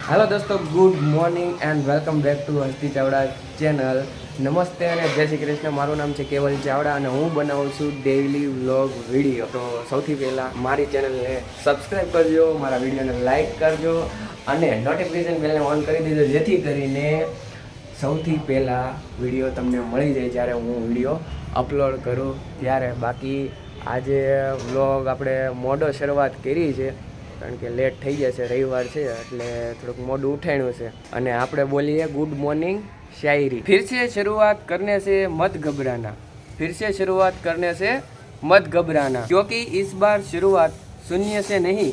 Hello दोस्तों, good morning and welcome back to Hasti Chavda channel. नमस्ते અને જય શ્રી કૃષ્ણ। મારું નામ છે કેવલ ચાવડા અને હું બનાવું છું ડેઇલી વ્લોગ વિડીયો। તો સૌથી પહેલાં મારી ચેનલને સબસ્ક્રાઈબ કરજો, મારા વિડીયોને લાઇક કરજો અને નોટિફિકેશન બેલને ઓન કરી દેજો, જેથી કરીને સૌથી પહેલાં વિડીયો તમને મળી જાય જ્યારે હું વિડીયો અપલોડ કરું ત્યારે। બાકી આજે વ્લોગ આપણે મોડો શરૂઆત કરી છે કારણ કે લેટ થઈ જશે, રવિવાર છે એટલે થોડુંક મોડું ઉઠાણ્યું છે। અને આપણે બોલીએ ગુડ મોર્નિंग शायरी। फिर से शुरुआत करने से मत घबराना, फिर से शुरुआत करने से मत घबराना, क्योंकि इस बार शुरुआत शून्य से नहीं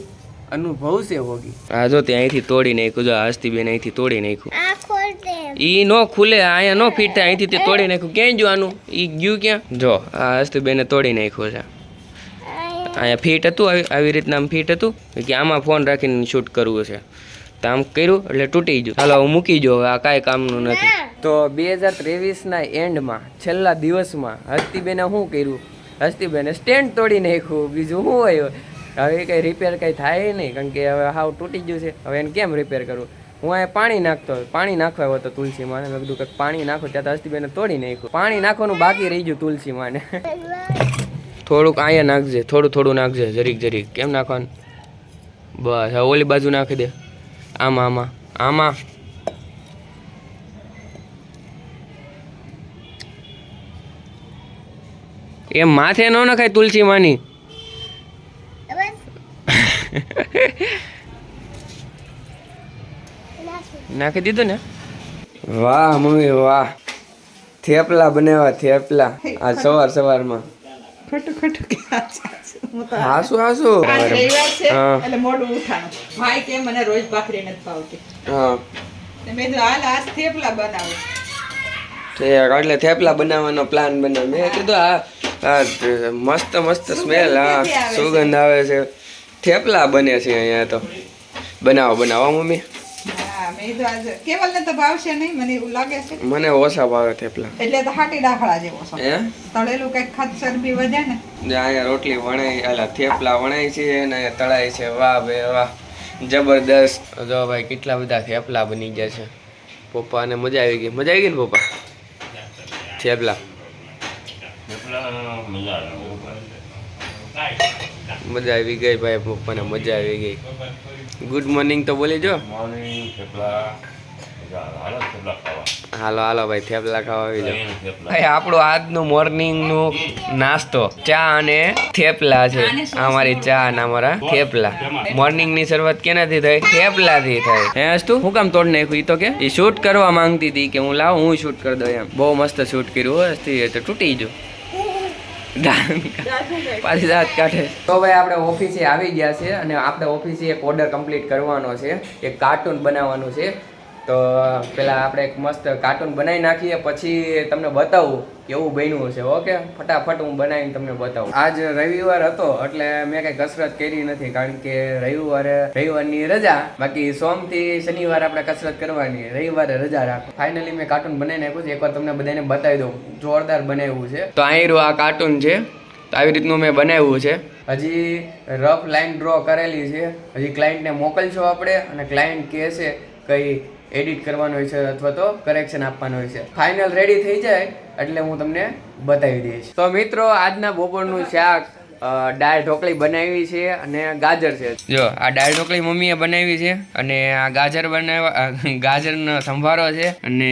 अनुभव से होगी। आ जो ત્યાંથી તોડી નાખ્યું, જો આસ્તી બેન અહીંથી તોડી નાખ્યું। આ ખોલ દે, ઈ નો ખુલે, આયા નો ફિટ થાય, અહીંથી તે તોડી નાખ્યું। ક્યાં જવાનું ઈ ગયું ક્યાં? જો આ આસ્તી બેને તોડી નાખ્યું છે। અહીંયા ફીટ હતું, આવી રીતના આમ ફીટ હતું કે આમાં ફોન રાખીને શૂટ કરવું છે, તો આમ કર્યું એટલે તૂટી ગયું। હાલો હું મૂકી જો, આ કાંઈ કામનું નથી। તો 2023ના એન્ડમાં છેલ્લા દિવસમાં હસ્તીબેને શું કર્યું? હસ્તીબેને સ્ટેન્ડ તોડી નાખ્યું, બીજું શું હોય? હવે કંઈ રિપેર કંઈ થાય નહીં કારણ કે હવે હાવ તૂટી ગયું છે, હવે એને કેમ રિપેર કરવું? હું અહીંયા પાણી નાખતો, પાણી નાખવા આવ્યો હતો તુલસીમાં, મેં કીધું કંઈક પાણી નાખો, ત્યાં તો હસ્તીબેને તોડી નાખ્યું। પાણી નાખવાનું બાકી રહી ગયું તુલસીમાં। થોડુંક અહીંયા નાખજે, થોડું થોડું નાખજે, જરીક જરીક। કેમ નાખવાનું? બસ હવે ઓલી બાજુ નાખી દે, આમાં આમાં આમાં। એમ માથે ન નખાય તુલસી માની। નાખી દીધું ને? વાહ મમ્મી વાહ, થેપલા બનાવ્યા, થેપલા આજ સવાર સવારમાં। ખોટું ખોટું હાસુ હાસુ એટલે મોડું ઉઠાણું। ભાઈ કે મને રોજ ભાખરી નથી ભાવતી, હા મેં તો હાલ આજ થેપલા બનાવું। એટલે થેપલા બનાવવાનો પ્લાન બનાવ્યો। મેં કીધું આ મસ્ત મસ્ત સ્મેલ, હા સુગંધ આવે છે, થેપલા બને છે અહીંયા, તો બનાવો બનાવો મમ્મી। હા મેં તો આજ કેવલને તો ભાવશે નહીં, મને એવું લાગે છે। મને ઓછા ભાવે થેપલા, એટલે તો હાટી ડાફળા જેવો છે, હે તળેલું કઈક ખાત ચરબી વધે ને। અહીંયા રોટલી વણાઈ, એટલે થેપલા વણાય છે અને તળાય છે। વાહ બે વાહ, જબરદસ્ત। જો ભાઈ કેટલા બધા થેપલા બની ગયા છે। પપ્પાને મજા આવી ગઈ, મજા આવી ગઈ ને પપ્પા? થેપલા મજા આવી ગઈ ભાઈ, પપ્પાને મજા આવી ગઈ। ગુડ મોર્નિંગ તો બોલી જો। હાલો હાલો ભાઈ, થેપલા ખાવા આવી જાઓ ભાઈ। આપણું આજનું મોર્નિંગનું નાસ્તો ચા અને થેપલા છે। આ મારી ચા અને અમારા થેપલા। મોર્નિંગની શરૂઆત કેનાથી થઈ? થેપલાથી થઈ। હે અસ્તુ હું કામ તોડ નાખ્યું? ઈ તો કે એ શૂટ કરવા માંગતી હતી કે હું લાવ હું શૂટ કરી દઉં એમ। બહુ મસ્ત શૂટ કર્યું હો અસ્તી, તો તૂટી ગયું પાછી દાંત કાઢે। તો ભાઈ આપણે ઓફિસે આવી ગયા છે અને આપણે ઓફિસે એક ઓર્ડર કમ્પ્લીટ કરવાનો છે, એક કાર્ટૂન બનાવવાનું છે। તો પહેલાં આપણે એક મસ્ત કાર્ટૂન બનાવી નાખીએ, પછી તમને બતાવું કેવું બન્યું છે। ઓકે, ફટાફટ હું બનાવીને તમને બતાવું। આજ રવિવાર હતો એટલે મેં કંઈ કસરત કરી નથી કારણ કે રવિવારની રજા, બાકી સોમથી શનિવાર આપણે કસરત કરવાની, રવિવારે રજા રાખો। ફાઇનલી મેં કાર્ટૂન બનાવી નાખ્યું છે, એકવાર તમને બધાને બતાવી દઉં, જોરદાર બનાવ્યું છે। તો અહીં આ કાર્ટૂન છે, તો આવી રીતનું મેં બનાવ્યું છે। હજી રફ લાઇન ડ્રો કરેલી છે, હજી ક્લાયન્ટને મોકલશો આપણે અને ક્લાયન્ટ કહે છે કંઈ એડિટ કરવાનું હોય છે અથવા તો કરેક્શન આપવાનું હોય છે। ફાઇનલ રેડી થઈ જાય એટલે હું તમને બતાવી દઈશ। તો મિત્રો આજના બપોરનું શાક દાળ ઢોકળી બનાવી છે અને ગાજર છે। જો આ દાળ ઢોકળી મમ્મીએ બનાવી છે અને આ ગાજર બનાવ્યા, ગાજરનો સંભારો છે અને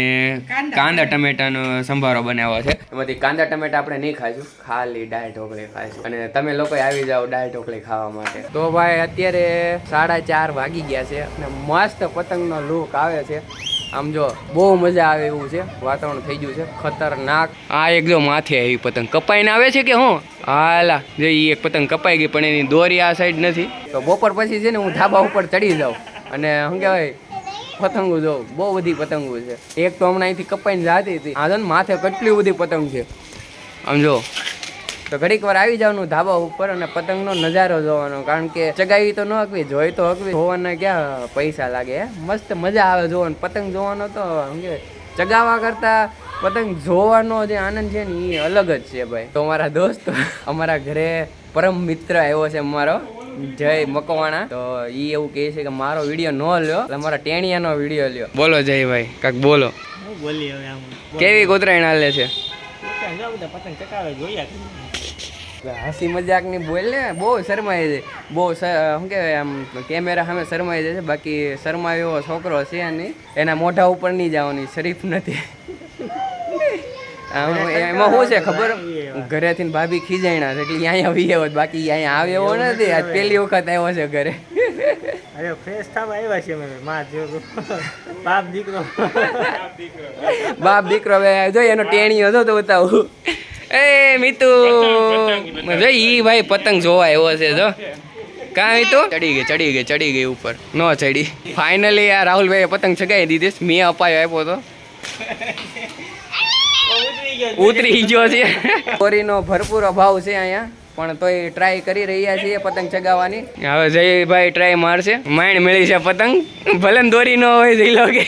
કાંદા ટમેટાનો સંભારો બનાવ્યો છે। એમાંથી કાંદા ટમેટા આપણે નહીં ખાઈશું, ખાલી દાળ ઢોકળી ખાઈશું અને તમે લોકો આવી જાઓ દાળ ઢોકળી ખાવા માટે। તો ભાઈ અત્યારે 4:30 વાગી ગયા છે અને મસ્ત પતંગનો લુક આવે છે। આમ જો બહુ મજા આવે એવું છે, વાતાવરણ થઈ ગયું છે ખતરનાક। આ એક જો માથે આવી પતંગ કપાઈને આવે છે કે હું હાલા જો એ એક પતંગ કપાઈ ગઈ પણ એની દોરી આ સાઈડ નથી। તો બપોર પછી છે ને હું ધાબા ઉપર ચડી જાઉં અને શું કહેવાય પતંગો જોઉં, બહુ બધી પતંગો છે। એક તો હમણાં અહીંથી કપાઈને જતી હતી, આ જો ને માથે કેટલી બધી પતંગ છે આમ જો। તો ઘડીક વાર આવી જવાનું ધાબા ઉપર અને પતંગનો નજારો જોવાનો, કારણ કે ચગાવી તો ન હકવી, જોઈ તો હકવી, જોવાના ક્યાં પૈસા લાગે। મસ્ત મજા આવે જોવાનું, પતંગ જોવાનો તો શું કહેવાય ચગાવવા કરતાં પતંગ જોવાનો જે આનંદ છે ને એ અલગ જ છે ભાઈ। તો અમારા દોસ્ત અમારા ઘરે પરમ મિત્ર આવ્યો છે અમારો, જય મકવાણા. તો ઈ એવું કહે છે કે મારો વિડીયો ન લ્યો, એટલે મારા ટેણિયાનો વિડીયો લ્યો. બોલો જયભાઈ, કાક બોલો. બોલી હવે આમ કેવી ઉત્તરાયણ હાલે છે? પતંગ ચકાવે જોયા હસી મજાક ની બોલ ને, બહુ શરમાય છે, બહુ શું કહેવાય આમ કેમેરા સામે શરમાઈ જાય છે. બાકી શરમાયો એવો છોકરો છે નહીં, એના મોઢા ઉપર નહીં જવાની, શરીફ નથી. એમાં શું છે ખબર, ઘરેથી ભાભી ખીજાયણા છે એટલે અહીંયા આવી આવ્યો, બાકી અહીંયા આવે એવો નથી. આજ પહેલી વખત આવ્યો છે ઘરે. અરે ફ્રેશ થવા આવ્યા છે અમે માં જો બાપ દીકરો બાપ દીકરો હવે જો એનો ટેણીયો હતો તો બતાવું. એ મીતુ જો ઈ ભાઈ પતંગ જોવા એવો છે જો. કાં મીતુ? ચડી ગઈ ઉપર ન ચડી. ફાઇનલી આ રાહુલભાઈએ પતંગ ચગાવી દીધી. મેં અપાયો આપ્યો તો ઉતરી ગયો છે. દોરીનો ભરપૂર અભાવ છે અહીંયા, પણ તોય ટ્રાય કરી રહ્યા છીએ પતંગ ચગાવવાની. હવે જયભાઈ ટ્રાય મારશે. માઇન્ડ મેળી છે પતંગ, ભલે ને દોરી ન હોય જઈ લો કે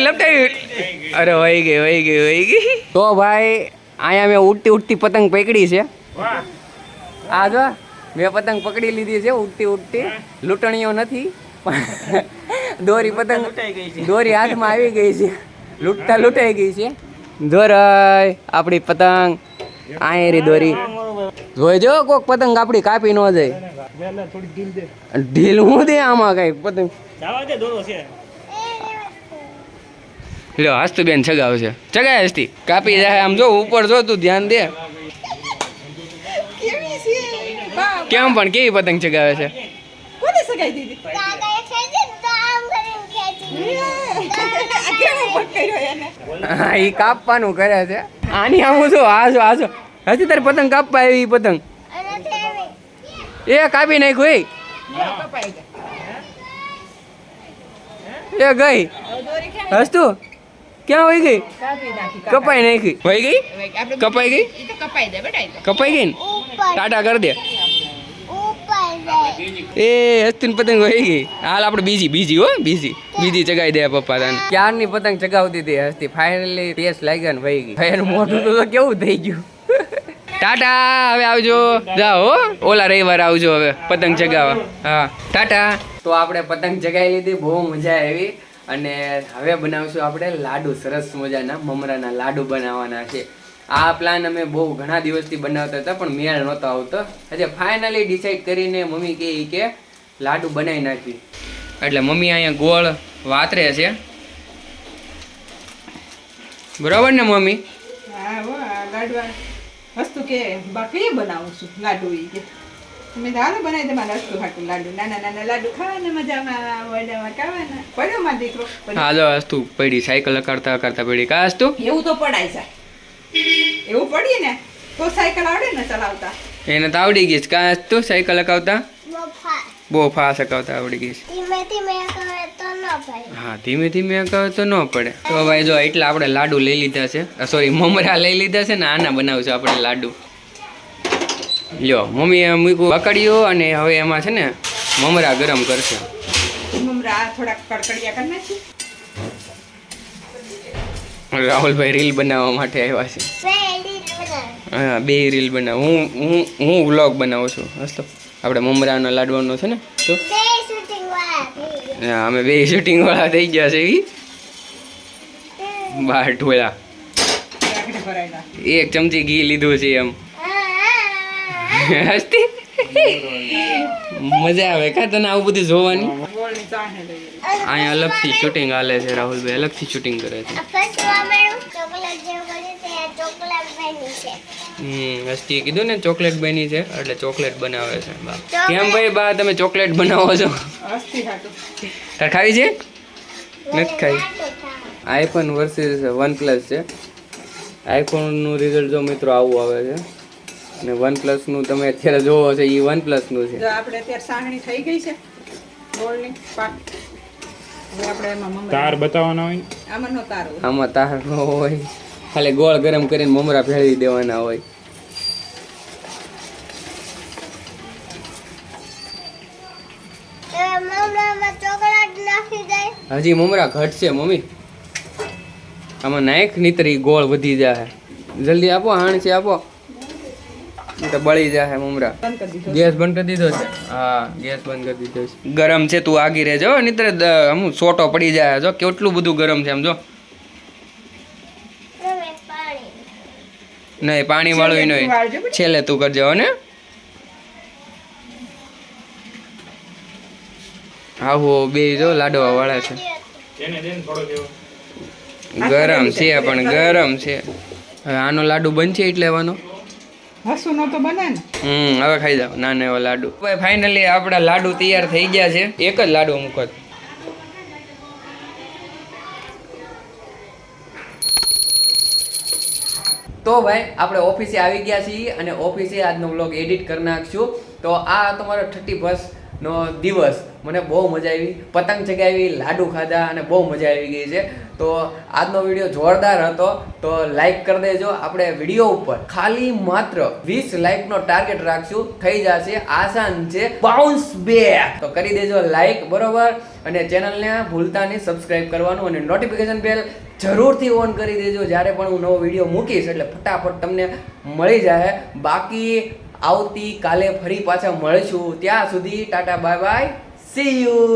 લપટાવી. અરે વહી ગઈ. તો ભાઈ અહીંયા મેં ઉડતી પતંગ પકડી છે. આ જો મેં પતંગ પકડી લીધી છે ઉડતી. લૂંટણીઓ નથી, દોરી પતંગ દોરી હાથમાં આવી ગઈ છે. લૂંટાઈ ગઈ છે દોરાય આપણી પતંગ. આયરી દોરી જોઈ જો, કોક પતંગ આપણી કાપી ન જાય. ઢીલ હું દે આમાં કઈ પતંગ. લ્યો હસ્તુ બેન ચગાવશે. ચગાય હસ્તી કાપી જાય આમ જો ઉપર જો, તું ધ્યાન દે. કેવી છે બાપ, કેમ પણ કેવી પતંગ ચગાવે છે? કોને સગાઈ દીધી? કેવો પકડ્યો એને? હા ઈ કાપવાનું કરે છે. આની આમ જો આજો હજી તારે પતંગ કાપવા આવી પતંગ એ કાપી નાખ્યું. કપાઈ ગઈ. એ ગઈ દોરી ક્યાં હસ્તુ ક્યાં વહી ગઈ? કાપી નાખી. કપાઈ નાખી. વહી ગઈ? આપણે કપાઈ ગઈ? ઈ તો કપાઈ દે બેટા, ઈ તો. કપાઈ ગઈ ને? ટાટા કરી દે. એ હસ્તીન પતંગ વહી ગઈ. હાલ આપણે બીજી હો બીજી ચગાવી દે પપ્પા તને. ક્યારની પતંગ ચગાવતી હતી હસ્તી, ફાઇનલી ટેસ્ટ લાગ્યા ને વહી ગઈ. એનું મોઢું તો કેવું થઈ ગયું. ટાટા, હવે આવજો. જાઓ હો, ઓલા રવિવાર આવજો હવે પતંગ ચગાવવા. હા ટાટા. તો આપણે પતંગ ચગાવી લીધી, બહુ મજા આવી. અને હવે બનાવશું આપણે લાડુ, સરસ મજાના મમરાના લાડુ બનાવવાના છે. આ પ્લાન અમે બહુ ઘણા દિવસથી બનાવતા હતા, પણ મેળ નહોતો આવતો. આજે ફાઇનલી ડિસાઈડ કરીને મમ્મી કહે કે લાડુ બનાવી નાખી. એટલે મમ્મી અહીંયા ગોળ વાતરે છે. બરાબર ને મમ્મી? હા હો, આ લાડવા વસ્તુ કે બાકી બનાવું છું લાડુ. ઈ કે તમે તો હાલો બનાવી દે મારા વસ્તુ હાટું લાડુ. નાના લાડુ ખાવાના મજામાં, વડામાં ખાવાના. પડ્યો માં દીકરો? હા જો હસ્તુ પડી, સાયકલ કરતા પડી. કા હસ્તુ? એવું તો પડાય જાય, એવું પડીએ ને તો સાયકલ આવડે ને ચલાવતા. એને તો આવડી ગઈ છે. કા હસ્તુ સાયકલ હકાવતા? બહુ ફાસ્ટ હકાવતા આવડી ગઈ છે. હા ધીમે હકાવે તો ન પડે. તો ભાઈ જો એટલા આપણે લાડુ લઈ લીધા છે, સોરી મમરા લઈ લીધા છે ને આના બનાવશું આપણે લાડુ. લ્યો મમ્મીએ મૂક્યું પકડ્યું અને હવે એમાં છે ને મમરા ગરમ કરશે. મમરા થોડાક કડકડિયા કરી નાખી. રાહુલભાઈ રીલ બનાવવા માટે આવ્યા છે. હા 2 રીલ બનાવ. હું વ્લોગ બનાવું છું. હસ્તો આપણે મમરાનો લાડવાનો છે ને, તો હા અમે 2 શૂટિંગ વાળા થઈ ગયા છે. બાર ઢોળા, આગળ ભરાઈ નાખ. 1 ચમચી ઘી લીધું છે એમ. હસ્તી મજા આવે કા તને આવું બધું જોવાની? ગોળની ચાહે લઈ આવી. અહીંયા અલગથી શૂટિંગ હાલે છે. રાહુલભાઈ અલગથી શૂટિંગ કરે છે. હસ્તી કીધું ને ચોકલેટ બની છે એટલે ચોકલેટ બનાવે છે બા. કેમ ભાઈ બા તમે ચોકલેટ બનાવો છો? હસ્તી હાટું. તાર ખાવી છે? નથી ખાવી. આઈફોન વર્સિસ OnePlus છે. આઈફોનનું રિઝલ્ટ જો મિત્રો આવું આવે છે, અને OnePlus નું તમે અત્યારે જોવો છો એ OnePlus નું છે. જો આપણે અત્યારે સાંગણી થઈ ગઈ છે ગોળની પાક. હવે આપણે એમાં મમરા તાર બતાવવાના હોય. આમાં નો તાર હોય. આમાં તાર ન હોય, ખાલી ગોળ ગરમ કરીને મમરા ભેળવી દેવાના હોય. હજી મમરા ઘટશે મમ્મી, આમાં નાખ નહીતર ઈ ગોળ વધી જાય. જલ્દી આપો, હાણસી આપો. ઈ તો બળી જાય મમરા. બંધ કરી દીધો ગેસ બંધ કરી દીધો છે? હા, ગેસ બંધ કરી દીધો છે. ગરમ છે, તું આગી રહેજો નહીતર આમ સોટો પડી જાય. જો કેટલું બધું ગરમ છે આમ જો. નહીં, પાણી વાળું છેલ્લે તું નહીં. વાળજો બેટા. છેલ્લે તું કરજો હો ને. આવો બે જો લાડવા વાળા છે. એને દેન થોડો જેવો. ગરમ છે પણ ગરમ છે. હવે આનો લાડુ બનશે એટલે લેવાનો. હસુ નો તો બને ને. હવે ખાઈ જાવ નાના એવા લાડુ. ભાઈ ફાઇનલી આપણા લાડુ તૈયાર થઈ ગયા છે. એક જ લાડુ મૂકો. તો ભાઈ આપણે ઓફિસે આવી ગયા છીએ અને ઓફિસે આજનો વ્લોગ એડિટ કરી નાખશું. તો આ તમારો 31st નો દિવસ. મને બહુ મજા આવી, પતંગ ચગાવી, લાડુ ખાધા અને બહુ મજા આવી ગઈ છે. તો આજનો વિડીયો જોરદાર હતો. તો લાઈક કરી દેજો. આપણે વિડીયો ઉપર ખાલી માત્ર 20 લાઈકનો ટાર્ગેટ રાખશું. થઈ જશે, આસાન છે, બાઉન્સ બેક. તો કરી દેજો લાઈક, બરોબર. અને ચેનલને ભૂલતા નહીં સબસ્ક્રાઇબ કરવાનું અને નોટિફિકેશન બેલ જરૂરથી ઓન કરી દેજો. જ્યારે પણ હું નવો વિડીયો મૂકીશ એટલે ફટાફટ તમને મળી જાય. બાકી આવતી કાલે ફરી પાછા મળીશું. ત્યાં સુધી Tata bye bye, C you.